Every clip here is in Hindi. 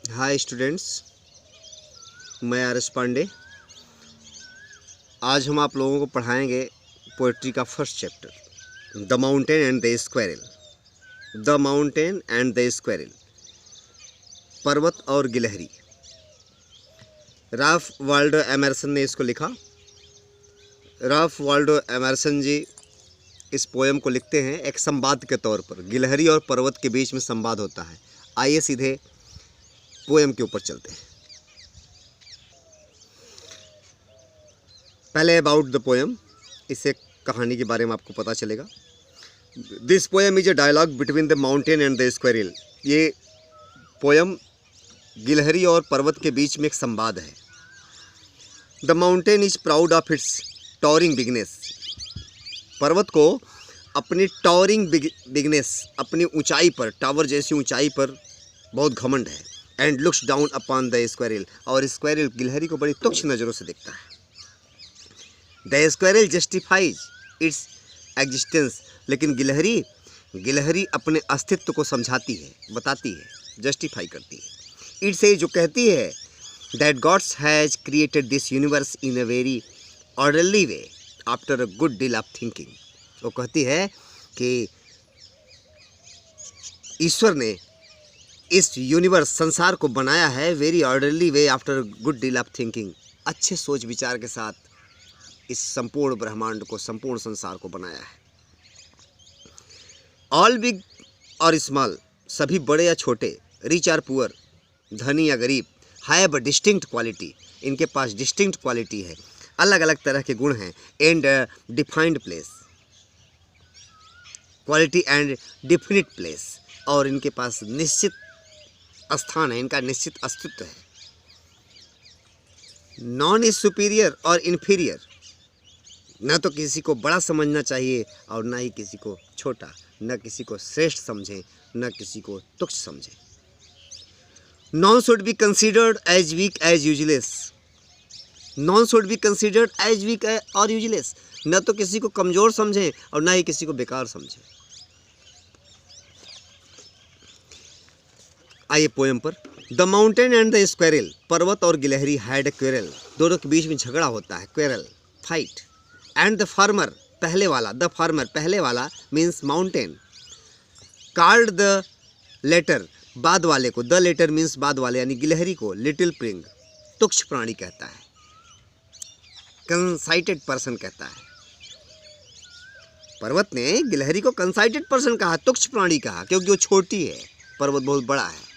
हाय स्टूडेंट्स, मैं आर एस पांडे। आज हम आप लोगों को पढ़ाएंगे पोइट्री का first chapter, the mountain and the squirrel. The mountain and the squirrel, पर्वत और गिलहरी। राल्फ वाल्डो एमर्सन ने इसको लिखा। राल्फ वाल्डो एमर्सन जी इस पोएम को लिखते हैं एक संवाद के तौर पर। गिलहरी और पर्वत के बीच में संवाद होता है। आइए सीधे पोएम के ऊपर चलते हैं। पहले अबाउट द पोएम, इससे कहानी के बारे में आपको पता चलेगा। This poem is a dialogue between the mountain and the squirrel. ये पोएम गिलहरी और पर्वत के बीच में एक संवाद है। The mountain is proud of its towering bigness. पर्वत को अपनी टॉरिंग बिगनेस, अपनी ऊंचाई पर, टावर जैसी ऊंचाई पर बहुत घमंड है। And looks down upon the squirrel, और स्क्वेरल गिलहरी को बड़ी तुच्छ नज़रों से देखता है। The squirrel justifies its existence, लेकिन गिलहरी अपने अस्तित्व को समझाती है, बताती है, जस्टिफाई करती है। इट से जो कहती है that gods has created this universe in a very orderly way after a good deal of thinking. वो कहती है कि ईश्वर ने इस यूनिवर्स, संसार को बनाया है very orderly way after a good deal of thinking. अच्छे सोच विचार के साथ इस संपूर्ण ब्रह्मांड को, संपूर्ण संसार को बनाया है। ऑल बिग और स्मॉल, सभी बड़े या छोटे, रिच और पुअर, धनी या गरीब, हैव अ डिस्टिंक्ट क्वालिटी, इनके पास डिस्टिंक्ट क्वालिटी है, अलग अलग तरह के गुण हैं। And defined place, quality and definite place, और इनके पास निश्चित स्थान है, इनका निश्चित अस्तित्व है। नॉन इज सुपीरियर और इन्फीरियर, न तो किसी को बड़ा समझना चाहिए और न ही किसी को छोटा, न किसी को श्रेष्ठ समझें, न किसी को तुच्छ समझें। None should be considered as weak as useless. None should be considered as weak और यूजलेस, न तो किसी को कमज़ोर समझें और न ही किसी को बेकार समझें। आइए पोएम पर। The mountain and the squirrel, पर्वत और गिलहरी हैड ए क्वेरल, दोनों के बीच में झगड़ा होता है, quarrel, fight. And the farmer, पहले वाला, द फार्मर, पहले वाला means mountain, called the latter, बाद वाले को, द लेटर मीन्स बाद वाले यानी गिलहरी को, लिटिल प्रिंग, तुच्छ प्राणी कहता है, कंसाइटेड पर्सन कहता है। पर्वत ने गिलहरी को कंसाइटेड पर्सन कहा, तुच्छ प्राणी कहा, क्योंकि वो छोटी है, पर्वत बहुत बड़ा है।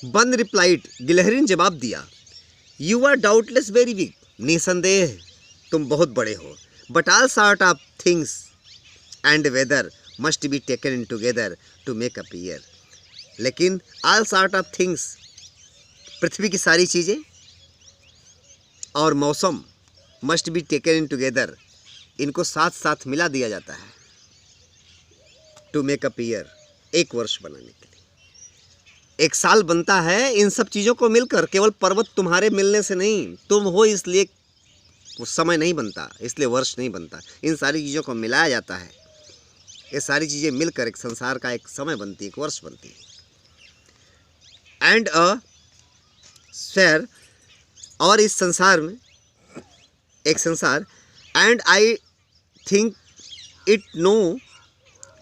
वन रिप्लाइड, गिलहरी ने जवाब दिया, you are doubtless very weak, निसंदेह तुम बहुत बड़े हो। But all sort of things and weather must be taken in together to make a year. लेकिन ऑल सॉर्ट ऑफ थिंग्स, पृथ्वी की सारी चीज़ें और मौसम, must be taken in together, इनको साथ साथ मिला दिया जाता है, टू मेक अ ईयर, एक वर्ष बनाने के लिए। एक साल बनता है इन सब चीज़ों को मिलकर, केवल पर्वत तुम्हारे मिलने से नहीं, तुम हो इसलिए वो समय नहीं बनता, इसलिए वर्ष नहीं बनता। इन सारी चीज़ों को मिलाया जाता है, ये सारी चीज़ें मिलकर एक संसार का एक समय बनती है, एक वर्ष बनती है। एंड अ स्फेयर, और इस संसार में एक संसार, and I think it no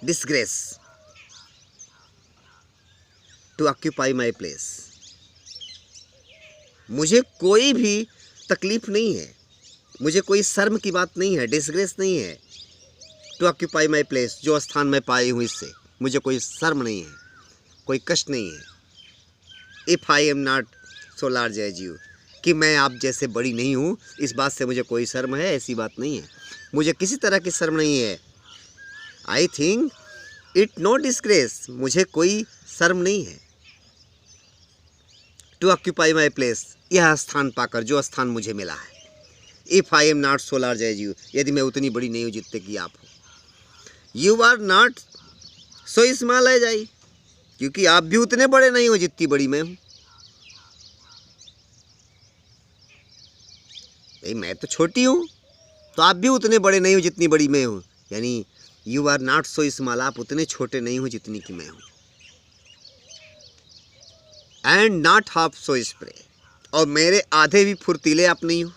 disgrace to occupy my place. मुझे कोई भी तकलीफ नहीं है, मुझे कोई शर्म की बात नहीं है, डिसग्रेस नहीं है, टू ऑक्यूपाई माई प्लेस, जो स्थान मैं पाई हूँ इससे मुझे कोई शर्म नहीं है, कोई कष्ट नहीं है। If I am not so large as you, कि मैं आप जैसे बड़ी नहीं हूँ, इस बात से मुझे कोई शर्म है, ऐसी बात नहीं है, मुझे किसी तरह की शर्म नहीं है। I think it no disgrace, मुझे कोई शर्म नहीं है, टू ऑक्यूपाई माई प्लेस, यह स्थान पाकर, जो स्थान मुझे मिला है। If I am not so large as you, यदि मैं उतनी बड़ी नहीं हूँ जितने की आप हो। You are not so small as I, क्योंकि आप भी उतने बड़े नहीं हो जितनी बड़ी मैं हूँ। भाई मैं तो छोटी हूँ, तो आप भी उतने बड़े नहीं हो जितनी बड़ी मैं हूँ, यानी you are not so small, आप उतने छोटे नहीं हो जितनी कि मैं हूँ। And not half so spry, और मेरे आधे भी फुर्तीले आप नहीं हो।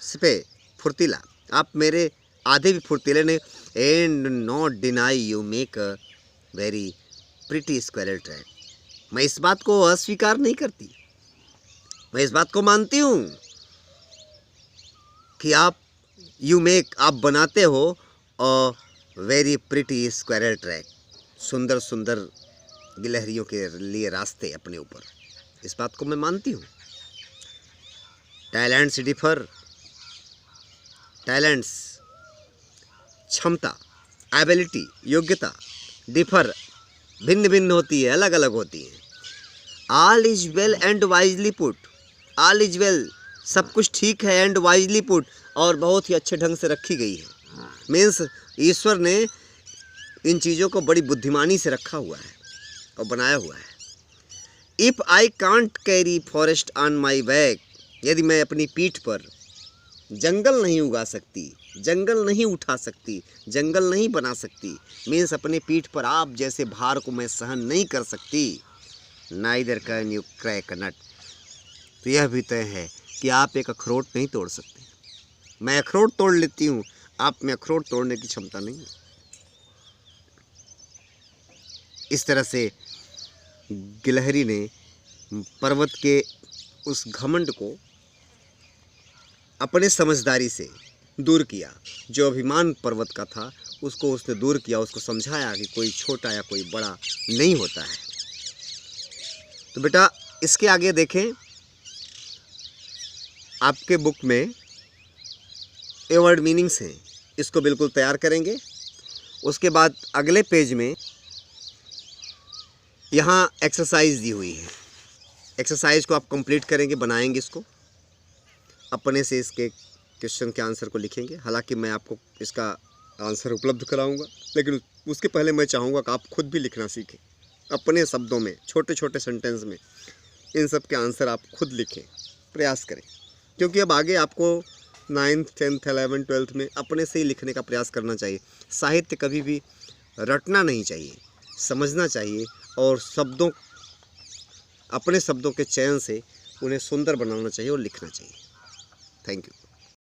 स्प्रे फुर्तीला, आप मेरे आधे भी फुर्तीले नहीं। And not deny you make a very pretty squirrel track, मैं इस बात को अस्वीकार नहीं करती, मैं इस बात को मानती हूँ कि आप आप बनाते हो a very pretty squirrel track, सुंदर सुंदर गिलहरियों के लिए रास्ते अपने ऊपर, इस बात को मैं मानती हूँ। टैलेंट्स डिफर, टैलेंट्स क्षमता, एबिलिटी योग्यता डिफर भिन्न भिन्न होती है, अलग अलग होती है। All is well and wisely put, all is well सब कुछ ठीक है, एंड वाइजली पुट और बहुत ही अच्छे ढंग से रखी गई है। मीन्स ईश्वर ने इन चीज़ों को बड़ी बुद्धिमानी से रखा हुआ है और बनाया हुआ है। If I can't carry forest on my back, यदि मैं अपनी पीठ पर जंगल नहीं उगा सकती, जंगल नहीं उठा सकती, जंगल नहीं बना सकती, मीन्स अपने पीठ पर आप जैसे भार को मैं सहन नहीं कर सकती, neither can you crack a nut, तो यह भी तय है कि आप एक अखरोट नहीं तोड़ सकते। मैं अखरोट तोड़ लेती हूँ, आप में अखरोट तोड़ने की क्षमता नहीं है। इस तरह से गिलहरी ने पर्वत के उस घमंड को अपने समझदारी से दूर किया, जो अभिमान पर्वत का था उसको उसने दूर किया, उसको समझाया कि कोई छोटा या कोई बड़ा नहीं होता है। तो बेटा इसके आगे देखें, आपके बुक में ए वर्ड मीनिंग्स हैं, इसको बिल्कुल तैयार करेंगे। उसके बाद अगले पेज में यहाँ एक्सरसाइज दी हुई है, एक्सरसाइज को आप कंप्लीट करेंगे, बनाएंगे इसको, अपने से इसके क्वेश्चन के आंसर को लिखेंगे। हालांकि मैं आपको इसका आंसर उपलब्ध कराऊंगा, लेकिन उसके पहले मैं चाहूँगा कि आप खुद भी लिखना सीखें, अपने शब्दों में, छोटे छोटे सेंटेंस में इन सब के आंसर आप खुद लिखें, प्रयास करें, क्योंकि अब आगे आपको 9th 10th 11th 12th में अपने से ही लिखने का प्रयास करना चाहिए। साहित्य कभी भी रटना नहीं चाहिए, समझना चाहिए और शब्दों, अपने शब्दों के चयन से उन्हें सुंदर बनाना चाहिए और लिखना चाहिए। Thank you.